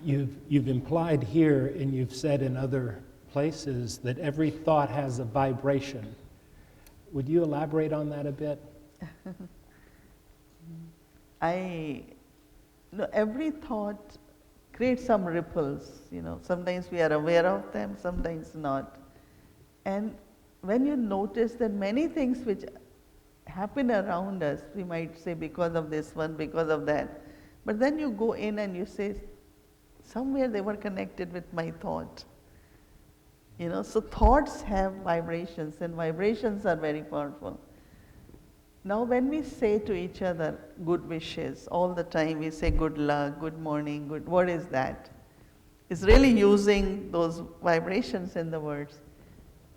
You've implied here, and you've said in other places, that every thought has a vibration. Would you elaborate on that a bit? Every thought creates some ripples. Sometimes we are aware of them, sometimes not. And when you notice that many things which happen around us, we might say because of this one, because of that, but then you go in and you say, somewhere they were connected with my thought. So thoughts have vibrations, and vibrations are very powerful. Now when we say to each other good wishes, all the time we say good luck, good morning, what is that? It's really using those vibrations in the words.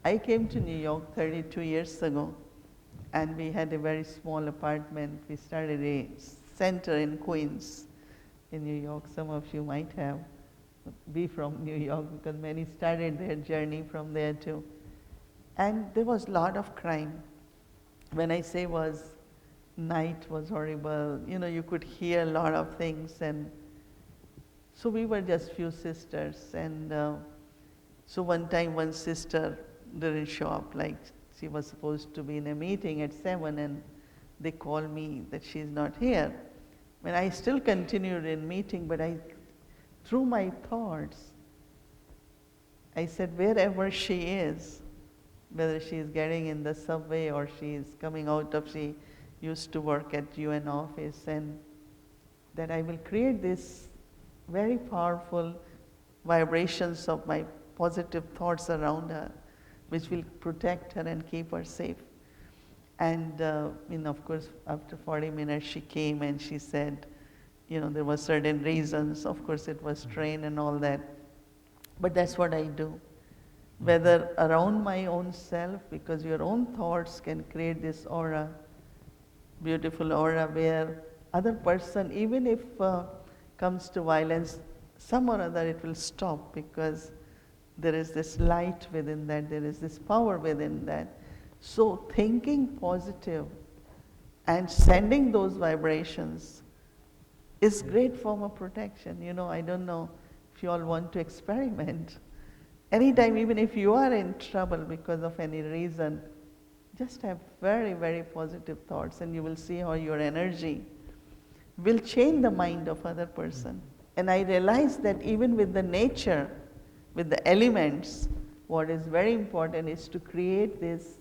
I came to New York 32 years ago, and we had a very small apartment. We started a center in Queens, in New York. Some of you might be from New York, because many started their journey from there too. And there was a lot of crime. When I say night was horrible, you could hear a lot of things. And so we were just few sisters. And so one time one sister didn't show up, like she was supposed to be in a meeting at 7, and they called me that she's not here. And I still continued in meeting, but through my thoughts, I said, wherever she is, whether she is getting in the subway or she is coming out of, she used to work at UN office, and that I will create this very powerful vibrations of my positive thoughts around her, which will protect her and keep her safe. And of course, after 40 minutes she came and she said, there were certain reasons. Of course, it was train and all that. But that's what I do. Whether around my own self, because your own thoughts can create this aura, beautiful aura, where other person, even if comes to violence, some or other it will stop, because there is this light within that, there is this power within that. So thinking positive and sending those vibrations is great form of protection. I don't know if you all want to experiment. Anytime, even if you are in trouble because of any reason, just have very, very positive thoughts, and you will see how your energy will change the mind of other person. And I realized that even with the nature, with the elements, what is very important is to create this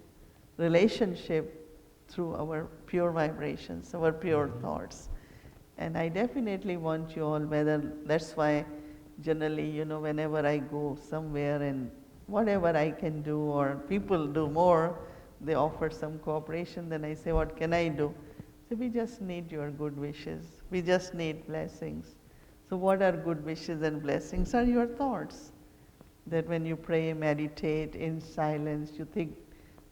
relationship through our pure vibrations, our pure thoughts. And I definitely want you all, that's why generally, whenever I go somewhere and whatever I can do, or people do more, they offer some cooperation, then I say, what can I do? So we just need your good wishes. We just need blessings. So what are good wishes and blessings? Are your thoughts. That when you pray, meditate in silence, you think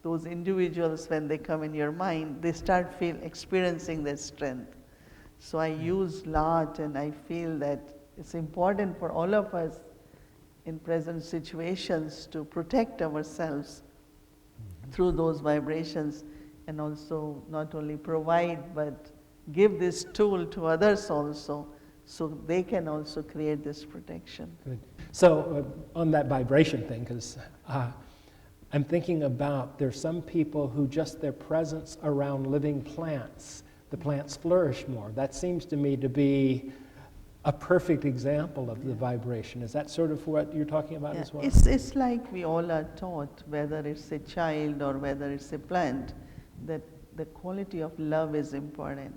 those individuals, when they come in your mind, they start experiencing their strength. So I use lot, and I feel that it's important for all of us in present situations to protect ourselves through those vibrations, and also not only provide but give this tool to others also, so they can also create this protection. Good. So on that vibration thing, because I'm thinking about, there's some people who just their presence around living plants, the plants flourish more. That seems to me to be a perfect example of the vibration. Is that sort of what you're talking about as well? It's like we all are taught, whether it's a child or whether it's a plant, that the quality of love is important.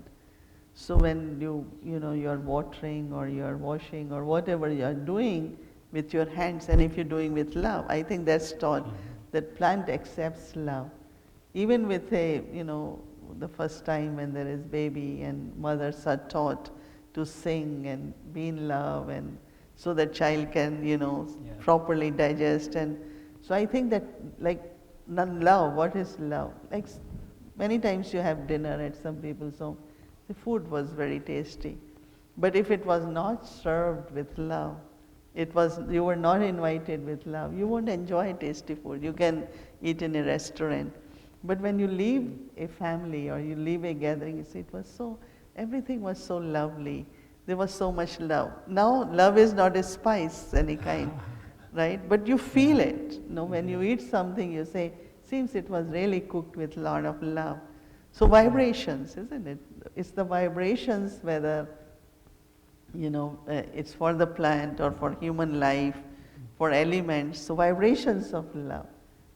So when you're watering or you're washing or whatever you're doing with your hands, and if you're doing with love, I think that's taught, that plant accepts love. Even with the first time when there is baby, and mothers are taught to sing and be in love, and so the child can, properly digest. And so I think that, like, love, what is love? Like, many times you have dinner at some people's home, the food was very tasty. But if it was not served with love, you were not invited with love, you won't enjoy tasty food. You can eat in a restaurant. But when you leave a family or you leave a gathering, you say, everything was so lovely. there was so much love. Now, love is not a spice any kind, right? But you feel it. When you eat something, you say, seems it was really cooked with a lot of love. So vibrations, isn't it? It's the vibrations, whether, it's for the plant or for human life, for elements, so vibrations of love.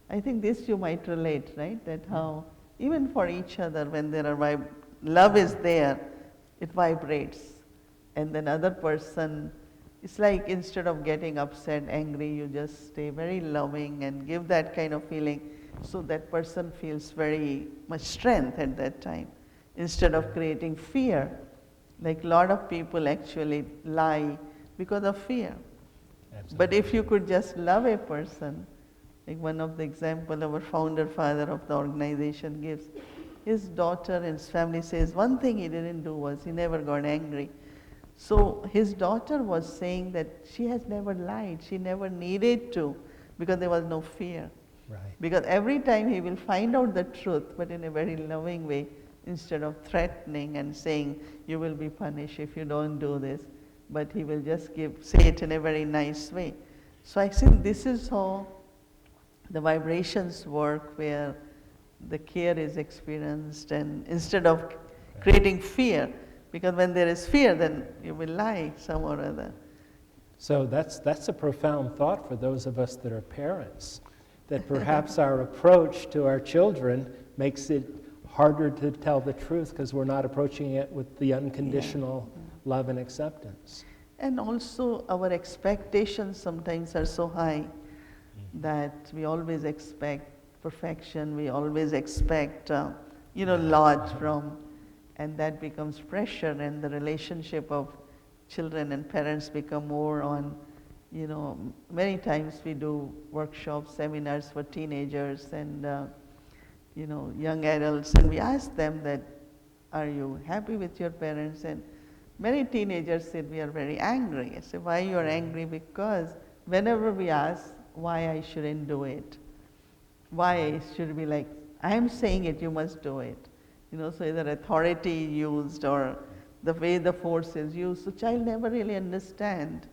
I think this you might relate, right? That how, even for each other, when there are love is there, it vibrates. And then other person, it's like instead of getting upset, angry, you just stay very loving and give that kind of feeling. So that person feels very much strength at that time. Instead of creating fear, like a lot of people actually lie because of fear. Absolutely. But if you could just love a person, like one of the example our founder father of the organization gives, his daughter and his family says one thing he didn't do was he never got angry. So his daughter was saying that she has never lied, she never needed to, because there was no fear. Right. Because every time he will find out the truth, but in a very loving way, instead of threatening and saying, you will be punished if you don't do this, but he will just say it in a very nice way. So I think this is how the vibrations work, where the care is experienced, and instead of creating fear, because when there is fear, then you will lie some or other. So that's a profound thought for those of us that are parents, that perhaps our approach to our children makes it harder to tell the truth because we're not approaching it with the unconditional love and acceptance. And also our expectations sometimes are so high that we always expect perfection, we always expect lot from, and that becomes pressure, and the relationship of children and parents become more on, many times we do workshops, seminars for teenagers and young adults, and we ask them that, are you happy with your parents? And many teenagers said, we are very angry. I said, why you are angry? Because whenever we ask why I shouldn't do it, why I should be like, I am saying it, you must do it. So either authority used or the way the force is used. So child never really understand.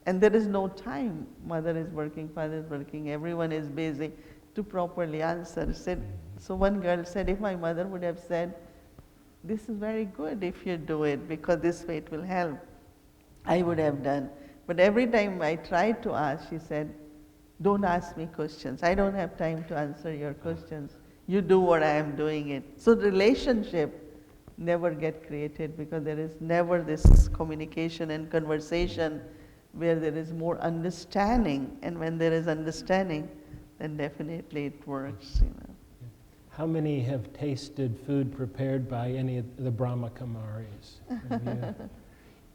And there is no time. Mother is working, father is working, everyone is busy to properly answer. So one girl said, if my mother would have said, this is very good if you do it, because this way it will help, I would have done. But every time I tried to ask, she said, don't ask me questions. I don't have time to answer your questions. You do what I am doing it. So the relationship never get created because there is never this communication and conversation where there is more understanding. And when there is understanding, then definitely it works. How many have tasted food prepared by any of the Brahma Kumaris?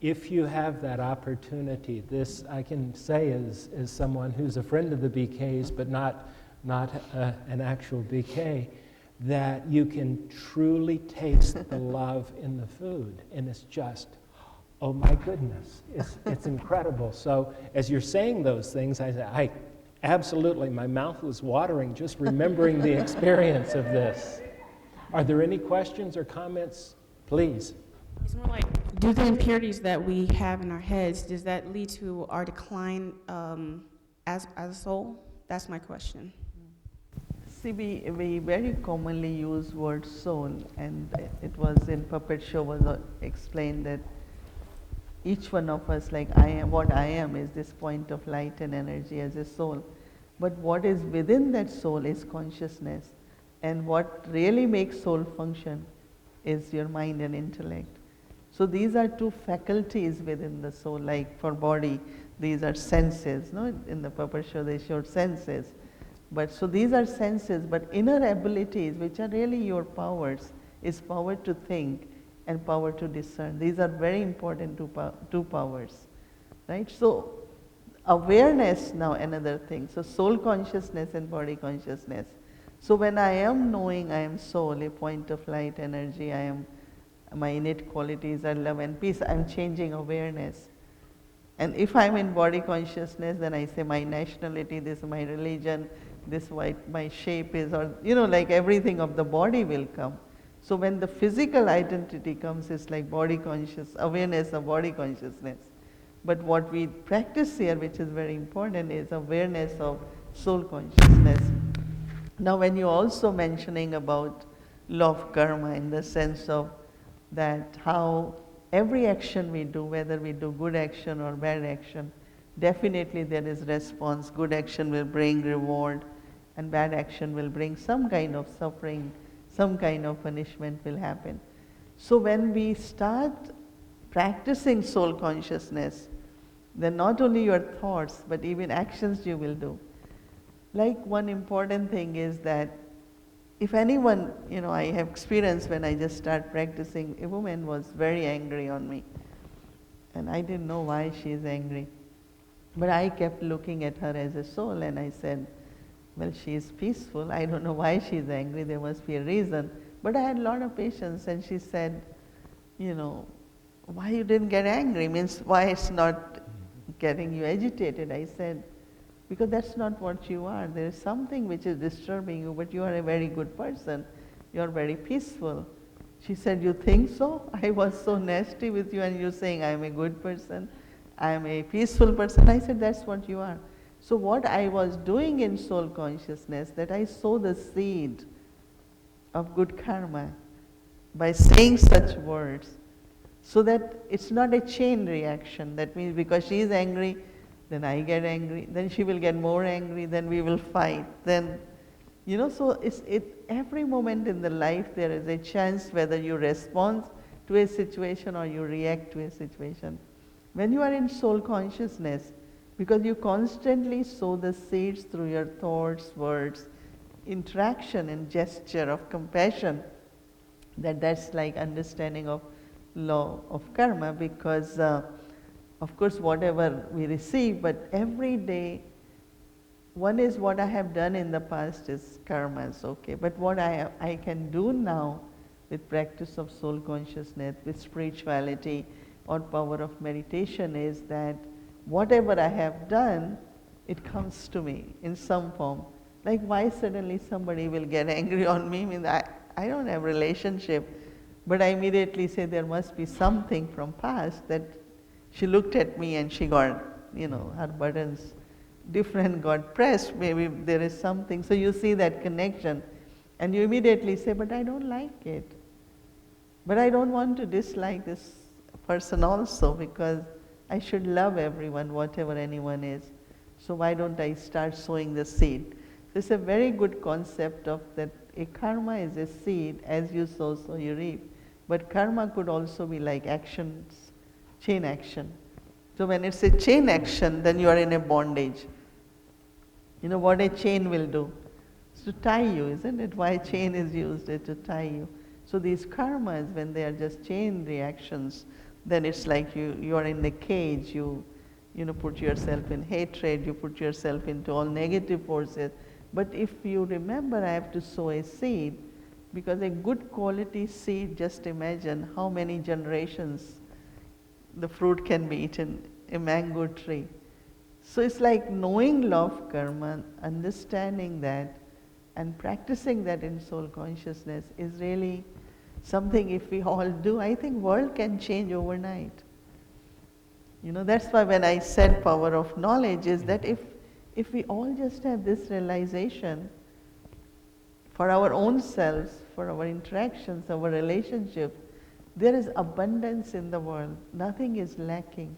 If you have that opportunity, this I can say as someone who's a friend of the BKs, but not an actual BK, that you can truly taste the love in the food, and it's just, oh my goodness, it's incredible. So as you're saying those things, I absolutely, my mouth was watering just remembering the experience of this. Are there any questions or comments? Please. It's more like, do the impurities that we have in our heads, does that lead to our decline as a soul? That's my question. See, we very commonly use word soul, and it was in puppet show was explained that each one of us, like what I am is this point of light and energy as a soul. But what is within that soul is consciousness. And what really makes soul function is your mind and intellect. So these are two faculties within the soul, like for body, these are senses. In the puppet show they showed senses. But so these are senses, but inner abilities, which are really your powers, is power to think and power to discern. These are very important two powers, right? So awareness now another thing. So soul consciousness and body consciousness. So when I am knowing I am soul, a point of light energy, my innate qualities are love and peace, I'm changing awareness. And if I'm in body consciousness, then I say my nationality, this is my religion, this what my shape is, or like everything of the body will come. So when the physical identity comes, it's like body conscious, awareness of body consciousness. But what we practice here, which is very important, is awareness of soul consciousness. Now when you're also mentioning about law of karma in the sense of that how every action we do, whether we do good action or bad action, definitely there is response. Good action will bring reward and bad action will bring some kind of suffering, some kind of punishment will happen. So when we start practicing soul consciousness, then not only your thoughts but even actions you will do. Like one important thing is that if anyone, I have experienced when I just start practicing, a woman was very angry on me. And I didn't know why she is angry. But I kept looking at her as a soul and I said, well, she is peaceful. I don't know why she is angry. There must be a reason. But I had a lot of patience and she said, why you didn't get angry? Means why it's not getting you agitated? I said, because that's not what you are. There is something which is disturbing you, but you are a very good person. You are very peaceful. She said, you think so? I was so nasty with you and you're saying I am a good person, I am a peaceful person. I said, that's what you are. So what I was doing in soul consciousness, that I sow the seed of good karma by saying such words, so that it's not a chain reaction. That means because she is angry, then I get angry, then she will get more angry, then we will fight, then, so every moment in the life there is a chance whether you respond to a situation or you react to a situation. When you are in soul consciousness, because you constantly sow the seeds through your thoughts, words, interaction and gesture of compassion, that's like understanding of law of karma, because of course whatever we receive, but every day, one is what I have done in the past is karmas, okay, but what I can do now with practice of soul consciousness, with spirituality or power of meditation is that whatever I have done, it comes to me in some form. Like why suddenly somebody will get angry on me? I mean, I don't have relationship, but I immediately say there must be something from past that she looked at me and she got, her buttons different got pressed, maybe there is something. So you see that connection and you immediately say, but I don't like it. But I don't want to dislike this person also because I should love everyone, whatever anyone is. So why don't I start sowing the seed? This is a very good concept of that a karma is a seed, as you sow, so you reap. But karma could also be like actions, chain action. So when it's a chain action, then you are in a bondage. You know what a chain will do? It's to tie you, isn't it? Why chain is used is to tie you. So these karmas, when they are just chain reactions, then it's like you are in the cage, you put yourself in hatred, you put yourself into all negative forces. But if you remember, I have to sow a seed, because a good quality seed, just imagine how many generations the fruit can be eaten, a mango tree. So it's like knowing law of karma, understanding that and practicing that in soul consciousness is really something if we all do, I think world can change overnight. That's why when I said power of knowledge is that if we all just have this realization for our own selves, for our interactions, our relationships, there is abundance in the world. Nothing is lacking.